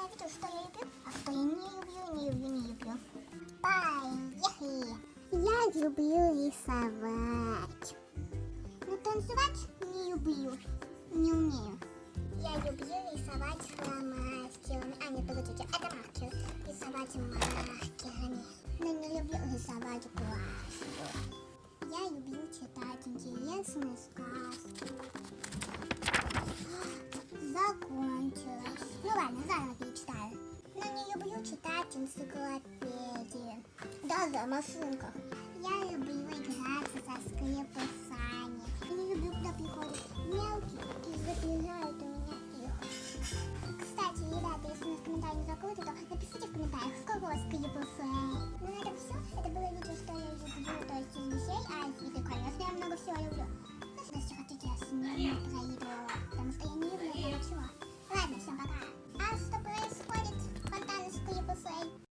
видел, что я люблю, а что я не люблю. Поехали! Я люблю рисовать. Но танцевать не люблю, не умею. Я люблю рисовать фломастерами. А, нет, подождите, это маркер. Рисовать маркерами. Но не люблю рисовать глазки. Я люблю читать интересные сказки. Закончилось. Ну ладно, заново перечитаю. Но не люблю читать энциклопедии. Даже о машинках.